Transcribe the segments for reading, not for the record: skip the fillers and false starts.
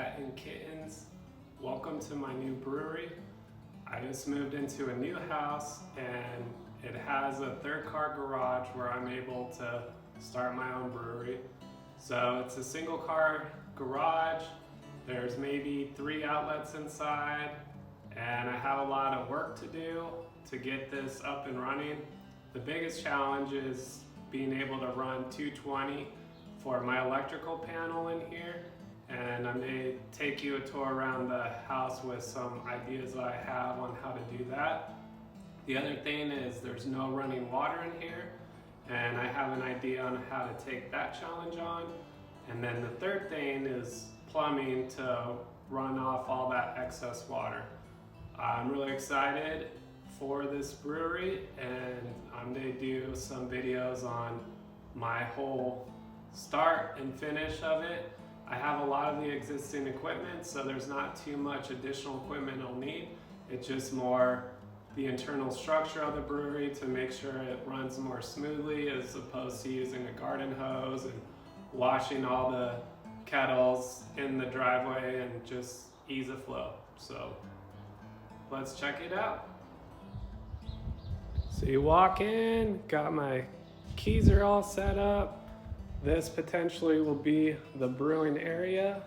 cat and kittens. Welcome to my new brewery. I just moved into a new house and it has a third car garage where I'm able to start my own brewery. So it's a single car garage. There's maybe 3 outlets inside and I have a lot of work to do to get this up and running. The biggest challenge is being able to run 220 for my electrical panel in here, and I may take you a tour around the house with some ideas that I have on how to do that. The other thing is there's no running water in here, and I have an idea on how to take that challenge on. And then the third thing is plumbing to run off all that excess water. I'm really excited for this brewery, and I'm going to do some videos on my whole start and finish of it. I have a lot of the existing equipment, so there's not too much additional equipment I'll need. It's just more the internal structure of the brewery to make sure it runs more smoothly, as opposed to using a garden hose and washing all the kettles in the driveway and just ease the flow. So let's check it out. So you walk in, got my keys are all set up. This potentially will be the brewing area.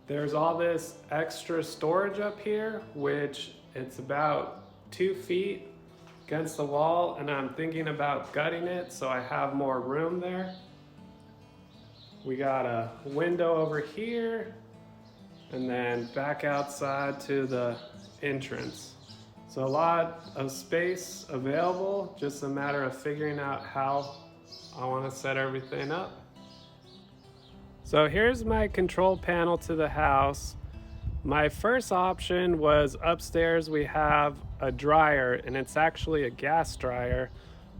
There's all this extra storage up here, which it's about 2 feet against the wall, and I'm thinking about gutting it so I have more room there. We got a window over here, and then back outside to the entrance. So a lot of space available, just a matter of figuring out how I want to set everything up. So here's my control panel to the house. My first option was upstairs we have a dryer, and it's actually a gas dryer,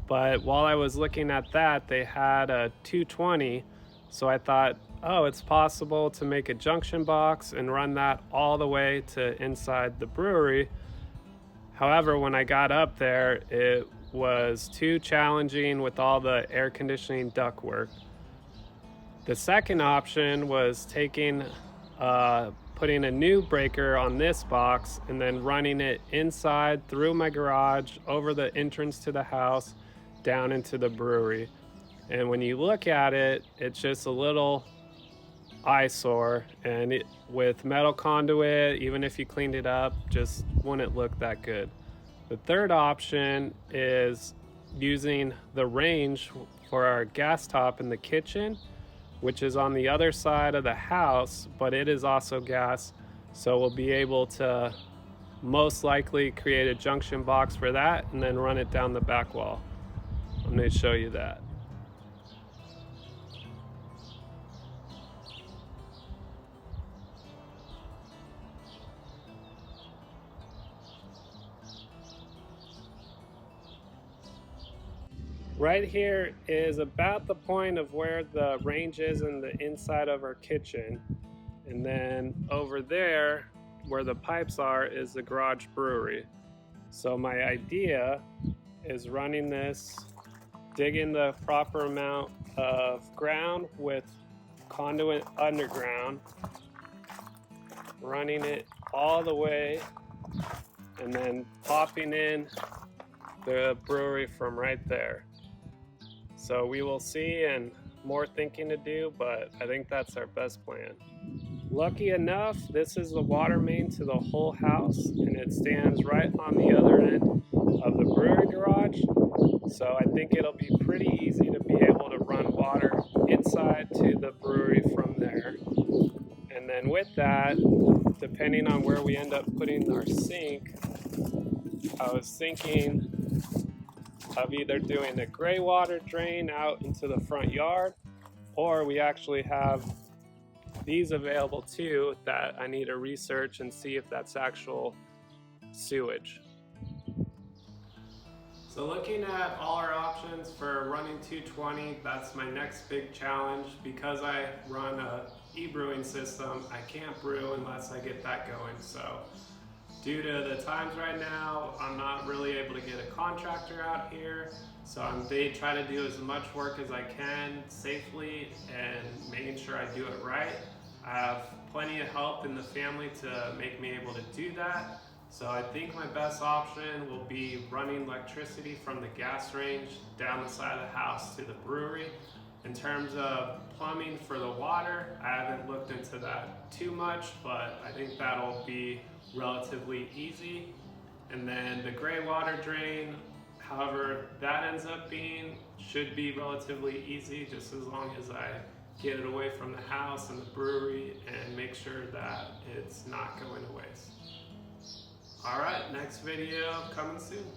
but while I was looking at that, they had a 220, so I thought, oh, it's possible to make a junction box and run that all the way to inside the brewery. However, when I got up there, it was too challenging with all the air conditioning ductwork. The second option was putting a new breaker on this box and then running it inside through my garage, over the entrance to the house, down into the brewery. And when you look at it, it's just a little eyesore, and with metal conduit, even if you cleaned it up, just wouldn't look that good. The third option is using the range for our gas top in the kitchen, which is on the other side of the house, but it is also gas, so we'll be able to most likely create a junction box for that and then run it down the back wall. I'm going to show you that. Right here is about the point of where the range is in the inside of our kitchen. And then over there, where the pipes are, is the garage brewery. So my idea is running this, digging the proper amount of ground with conduit underground, running it all the way, and then popping in the brewery from right there. So we will see, and more thinking to do, but I think that's our best plan. Lucky enough, this is the water main to the whole house, and it stands right on the other end of the brewery garage. So I think it'll be pretty easy to be able to run water inside to the brewery from there. And then with that, depending on where we end up putting our sink, I was thinking of either doing a gray water drain out into the front yard, or we actually have these available too that I need to research and see if that's actual sewage. So looking at all our options for running 220, that's my next big challenge. Because I run a e-brewing system, I can't brew unless I get that going. So due to the times right now, I'm not really able to get a contractor out here. So they try to do as much work as I can safely and making sure I do it right. I have plenty of help in the family to make me able to do that. So I think my best option will be running electricity from the gas range down the side of the house to the brewery. In terms of plumbing for the water, I haven't looked into that too much, but I think that'll be relatively easy. And then the gray water drain, however that ends up being, should be relatively easy, just as long as I get it away from the house and the brewery and make sure that it's not going to waste. All right, next video coming soon.